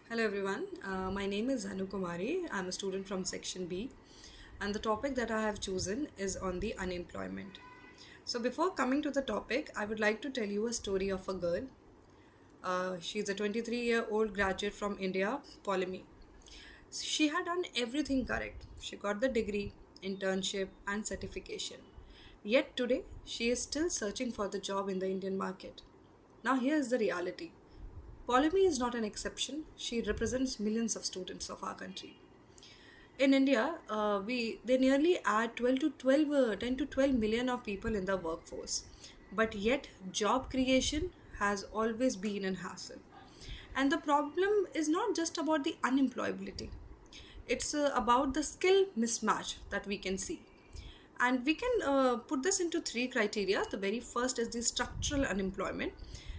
Hello everyone, my name is Anu Kumari. I'm a student from Section B, and the topic that I have chosen is on the unemployment. So, before coming to the topic, I would like to tell you a story of a girl. She's a 23-year-old graduate from India, Polemy. She had done everything correct. She got the degree, internship, and certification. Yet today, she is still searching for the job in the Indian market. Now, here's the reality. Polemy is not an exception. She represents millions of students of our country. In India, we they nearly add 10 to 12 million of people in the workforce. But yet, job creation has always been an hassle. And the problem is not just about the unemployability. It's about the skill mismatch that we can see. And we can put this into three criteria. The very first is the structural unemployment.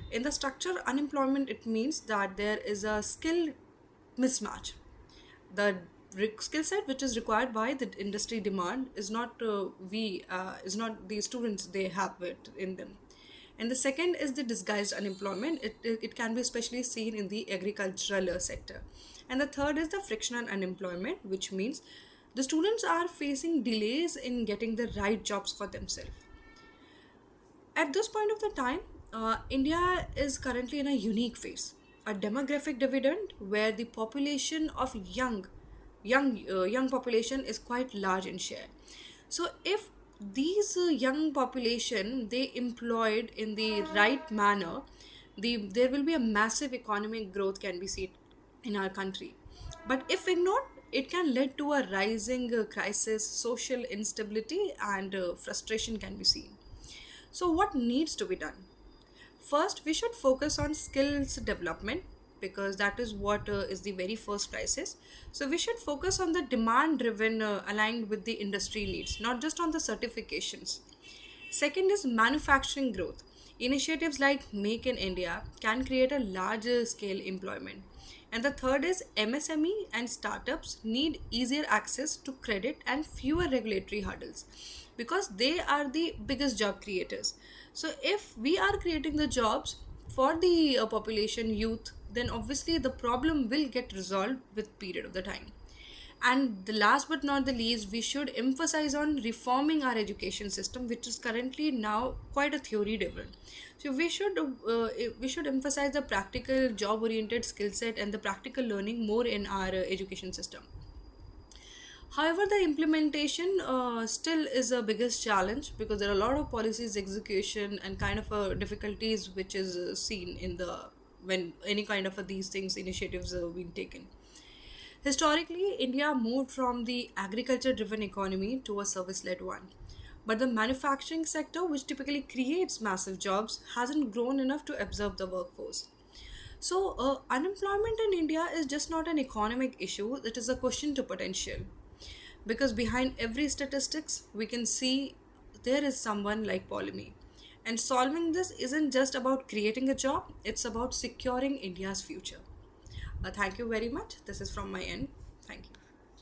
In the structural unemployment, it means that there is a skill mismatch. The skill set which is required by the industry demand is not is not the students they have it in them. And the second is the disguised unemployment. It can be especially seen in the agricultural sector. And the third is the frictional unemployment, which means the students are facing delays in getting the right jobs for themselves. At this point of the time, India is currently in a unique phase, a demographic dividend where the population of young population is quite large in share. So if these young population they employed in the right manner, there will be a massive economic growth can be seen in our country. But if ignored, it can lead to a rising crisis, social instability, and frustration can be seen. So, what needs to be done? First, we should focus on skills development because that is what is the very first crisis. So, we should focus on the demand driven, aligned with the industry needs, not just on the certifications. Second is manufacturing growth. Initiatives like Make in India can create a larger scale employment. And the third is MSME and startups need easier access to credit and fewer regulatory hurdles because they are the biggest job creators. So, if we are creating the jobs for the population youth, then obviously the problem will get resolved with period of the time. And the last but not the least, we should emphasize on reforming our education system, which is currently now quite a theory driven. So we should emphasize the practical job oriented skill set and the practical learning more in our education system. However, the implementation still is a biggest challenge because there are a lot of policies execution and kind of difficulties which is seen in the when any kind of these things initiatives are being taken. Historically, India moved from the agriculture driven economy to a service led one. But the manufacturing sector, which typically creates massive jobs, hasn't grown enough to absorb the workforce. So, unemployment in India is just not an economic issue, it is a question to potential. Because behind every statistics, we can see there is someone like Polemy. And solving this isn't just about creating a job, it's about securing India's future. Thank you very much. This is from my end. Thank you.